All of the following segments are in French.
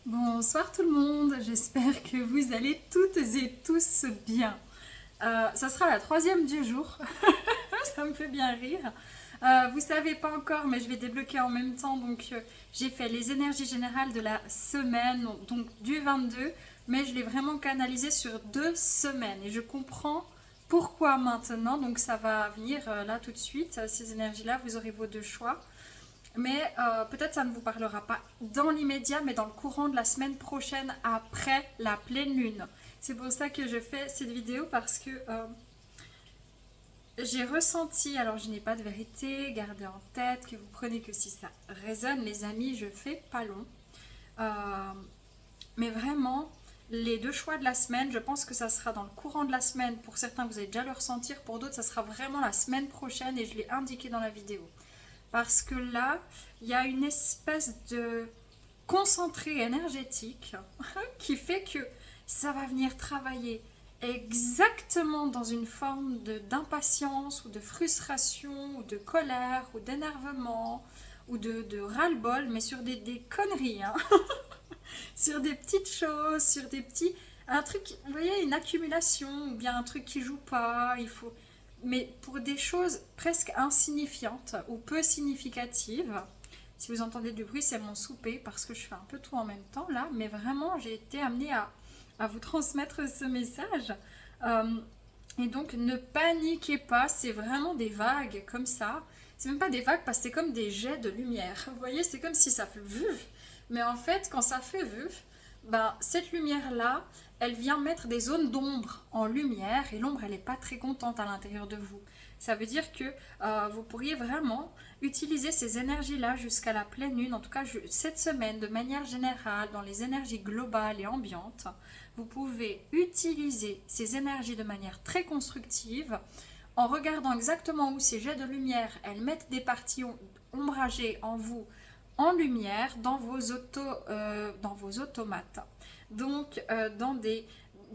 Bonsoir tout le monde, j'espère que vous allez toutes et tous bien. Ça sera la troisième du jour, ça me fait bien rire. Vous savez pas encore, mais je vais débloquer en même temps. Donc j'ai fait les énergies générales de la semaine, donc du 22, mais je l'ai vraiment canalisé sur 2 semaines. Et je comprends pourquoi maintenant, donc ça va venir là tout de suite. Ces énergies-là, vous aurez vos deux choix. Mais peut-être ça ne vous parlera pas dans l'immédiat, mais dans le courant de la semaine prochaine, après la pleine lune. C'est pour ça que je fais cette vidéo, parce que j'ai ressenti, alors je n'ai pas de vérité, gardez en tête que vous prenez que si ça résonne, les amis, je fais pas long. Euh, mais vraiment, les deux choix de la semaine, je pense que ça sera dans le courant de la semaine. Pour certains, vous allez déjà le ressentir, pour d'autres, ça sera vraiment la semaine prochaine, et je l'ai indiqué dans la vidéo. Parce que là, il y a une espèce de concentré énergétique qui fait que ça va venir travailler exactement dans une forme d'impatience ou de frustration ou de colère ou d'énervement ou de ras-le-bol, mais sur des conneries, hein. Sur des petites choses, sur des petits... Un truc, vous voyez, une accumulation, ou bien un truc qui joue pas, il faut... Mais pour des choses presque insignifiantes ou peu significatives. Si vous entendez du bruit, c'est mon souper, parce que je fais un peu tout en même temps là, mais vraiment j'ai été amenée à vous transmettre ce message. Euh, et donc ne paniquez pas, c'est vraiment des vagues comme ça. C'est même pas des vagues, parce que c'est comme des jets de lumière. Vous voyez, c'est comme si ça fait vuf. Mais en fait, quand ça fait vuf, ben, cette lumière-là, elle vient mettre des zones d'ombre en lumière, et l'ombre, elle n'est pas très contente à l'intérieur de vous. Ça veut dire que vous pourriez vraiment utiliser ces énergies-là jusqu'à la pleine lune, en tout cas cette semaine, de manière générale, dans les énergies globales et ambiantes. Vous pouvez utiliser ces énergies de manière très constructive, en regardant exactement où ces jets de lumière, elles mettent des parties ombragées en vous, en lumière, dans vos automates. Donc, dans des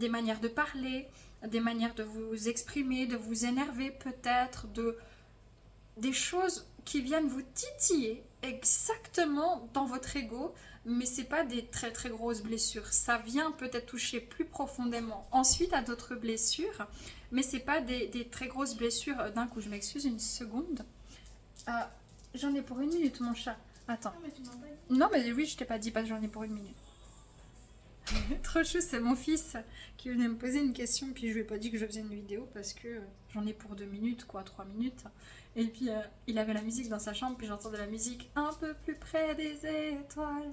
manières de parler, des manières de vous exprimer, de vous énerver peut-être, des choses qui viennent vous titiller exactement dans votre ego, mais c'est pas des très très grosses blessures. Ça vient peut-être toucher plus profondément ensuite à d'autres blessures, mais c'est pas des très grosses blessures d'un coup. Je m'excuse une seconde. Ah, j'en ai pour une minute, mon chat. Attends. Ah, mais tu m'as pas dit. Non, mais oui, je t'ai pas dit, parce que j'en ai pour une minute. Trop chou, c'est mon fils qui venait me poser une question, puis je lui ai pas dit que je faisais une vidéo parce que j'en ai pour 2 minutes, quoi, 3 minutes. Et puis il avait la musique dans sa chambre, puis j'entendais la musique un peu plus près des étoiles.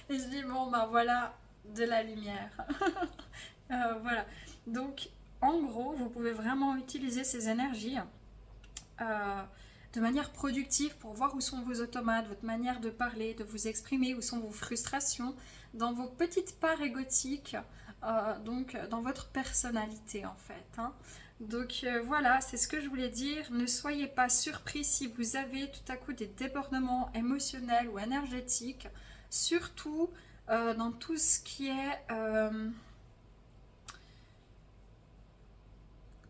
Et je dis, bon, ben voilà, de la lumière. Voilà. Donc, en gros, vous pouvez vraiment utiliser ces énergies euh, de manière productive pour voir où sont vos automates, votre manière de parler, de vous exprimer, où sont vos frustrations, dans vos petites parts égotiques, donc dans votre personnalité en fait, hein. Donc voilà, c'est ce que je voulais dire. Ne soyez pas surpris si vous avez tout à coup des débordements émotionnels ou énergétiques, surtout dans tout ce qui est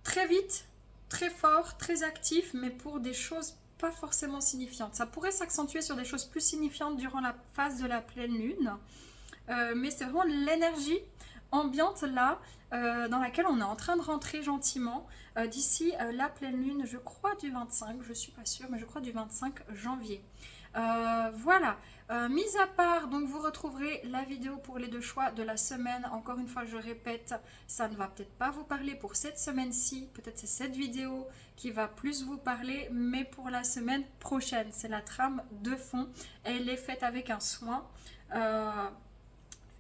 très vite, très fort, très actif, mais pour des choses pas forcément signifiantes. Ça pourrait s'accentuer sur des choses plus signifiantes durant la phase de la pleine lune, mais c'est vraiment l'énergie ambiante là, dans laquelle on est en train de rentrer gentiment d'ici la pleine lune, je crois du 25, je suis pas sûre, mais je crois du 25 janvier. Voilà. Mis à part, donc vous retrouverez la vidéo pour les deux choix de la semaine. Encore une fois, je répète, ça ne va peut-être pas vous parler pour cette semaine-ci. Peut-être c'est cette vidéo qui va plus vous parler, mais pour la semaine prochaine, c'est la trame de fond. Elle est faite avec un soin.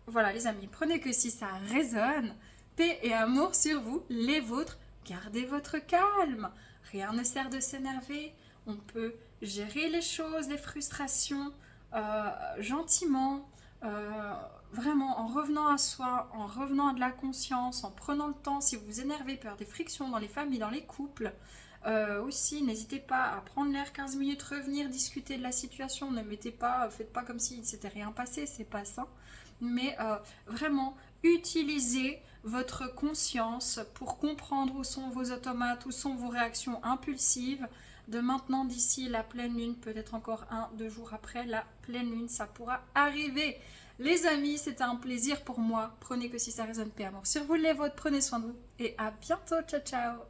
Voilà les amis, prenez que si ça résonne. Paix et amour sur vous, les vôtres. Gardez votre calme. Rien ne sert de s'énerver. On peut gérer les choses, les frustrations, gentiment, vraiment en revenant à soi, en revenant à de la conscience, en prenant le temps. Si vous vous énervez, il peut y avoir des frictions dans les familles, dans les couples. Aussi, n'hésitez pas à prendre l'air 15 minutes, revenir discuter de la situation. Ne mettez pas, faites pas comme s'il ne s'était rien passé, c'est pas ça. Mais vraiment, utilisez votre conscience pour comprendre où sont vos automates, où sont vos réactions impulsives. De maintenant d'ici la pleine lune, peut-être encore 1, 2 jours après la pleine lune, ça pourra arriver. Les amis, c'était un plaisir pour moi. Prenez que si ça résonne, paix, amour sur vous, les vôtres. Prenez soin de vous et à bientôt. Ciao, ciao.